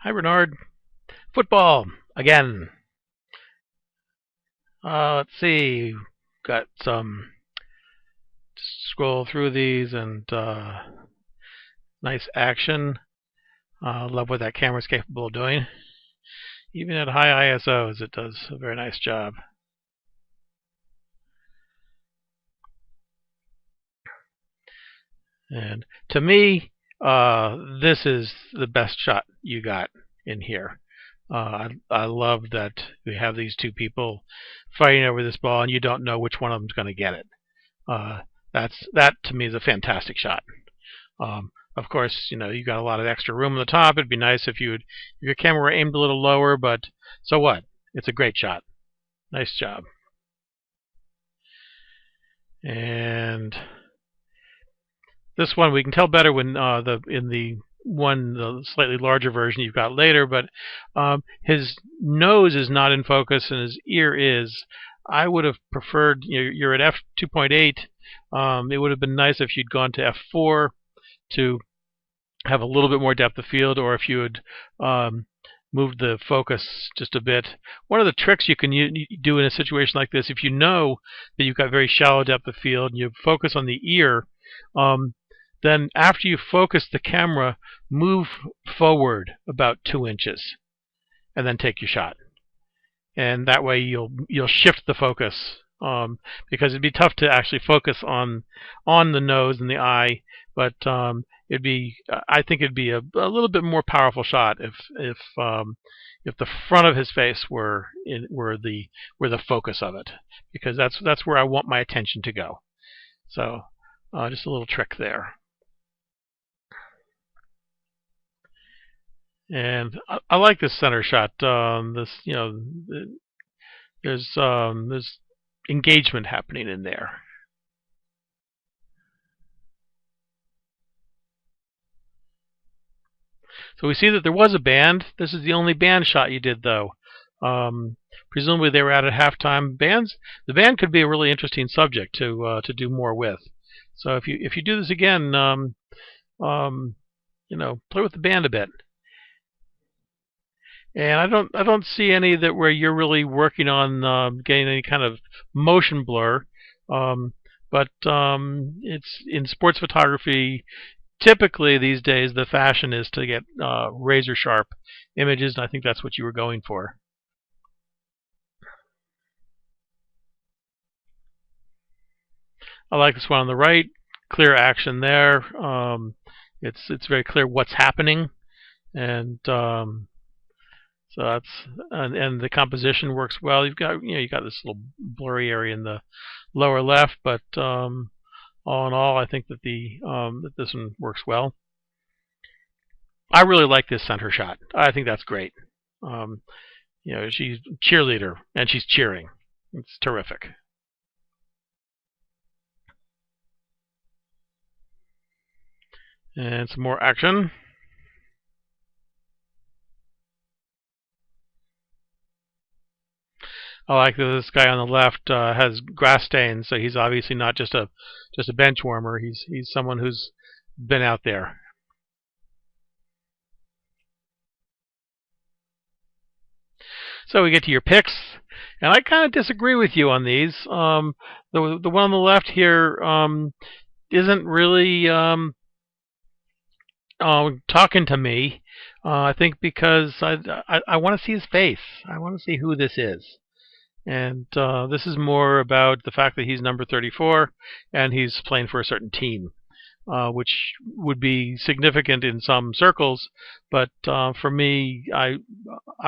Hi, Bernard. Football again. Let's see. Got some. Scroll through these and nice action. Love what that camera's capable of doing. Even at high ISOs, it does a very nice job. And to me, this is the best shot you got in here. I love that we have these two people fighting over this ball, and you don't know which one of them's going to get it. That to me is a fantastic shot. Of course, you got a lot of extra room on the top. It'd be nice if your camera were aimed a little lower, but so what? It's a great shot. Nice job. And this one we can tell better when the slightly larger version you've got later, but his nose is not in focus and his ear is. I would have preferred, you're at f2.8. It would have been nice if you'd gone to f4 to have a little bit more depth of field, or if you had moved the focus just a bit. One of the tricks you can do in a situation like this, if you know that you've got very shallow depth of field and you focus on the ear, then after you focus the camera, move forward about 2 inches and then take your shot. And that way you'll shift the focus, because it'd be tough to actually focus on the nose and the eye, but I think it'd be a little bit more powerful shot if the front of his face were the focus of it, because that's where I want my attention to go. So just a little trick there. And I like this center shot. There's engagement happening in there. So we see that there was a band. This is the only band shot you did, though. Presumably they were out at halftime. The band could be a really interesting subject to do more with. So if you do this again, play with the band a bit. And I don't see any that where you're really working on getting any kind of motion blur. But it's in sports photography. Typically these days the fashion is to get razor sharp images, and I think that's what you were going for. I like this one on the right. Clear action there. It's very clear what's happening, and so that's and the composition works well. You got this little blurry area in the lower left, but all in all, I think that that this one works well. I really like this center shot. I think that's great. She's a cheerleader and she's cheering. It's terrific. And some more action. I like that this guy on the left has grass stains, so he's obviously not just a bench warmer. He's someone who's been out there. So we get to your picks, and I kind of disagree with you on these. The one on the left here isn't really talking to me. I think because I want to see his face. I want to see who this is. And this is more about the fact that he's number 34 and he's playing for a certain team, which would be significant in some circles. But for me, I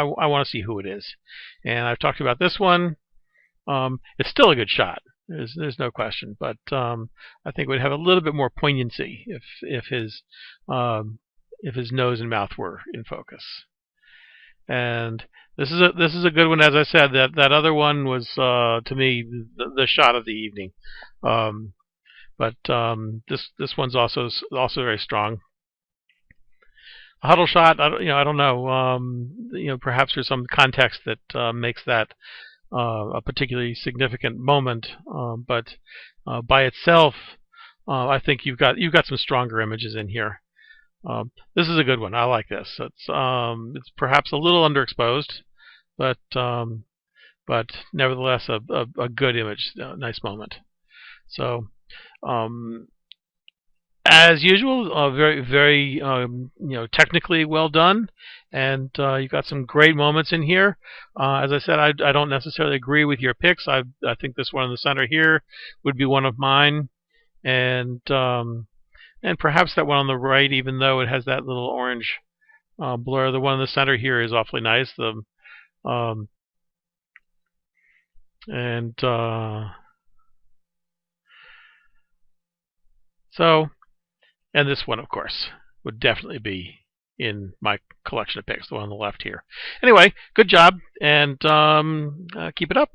want to see who it is. And I've talked about this one. It's still a good shot. There's no question. But I think it would have a little bit more poignancy if his nose and mouth were in focus. And this is a good one. As I said, that other one was to me the shot of the evening. But this one's also very strong. A huddle shot, I don't know. Perhaps there's some context that makes that a particularly significant moment. But by itself, I think you've got some stronger images in here. This is a good one. I like this. It's perhaps a little underexposed, but nevertheless a good image, nice moment. So as usual, very technically well done, and you've got some great moments in here. As I said, I don't necessarily agree with your picks. I think this one in the center here would be one of mine, and perhaps that one on the right, even though it has that little orange blur. The one in the center here is awfully nice. Um, and so. And this one, of course, would definitely be in my collection of picks, the one on the left here. Anyway, good job, and keep it up.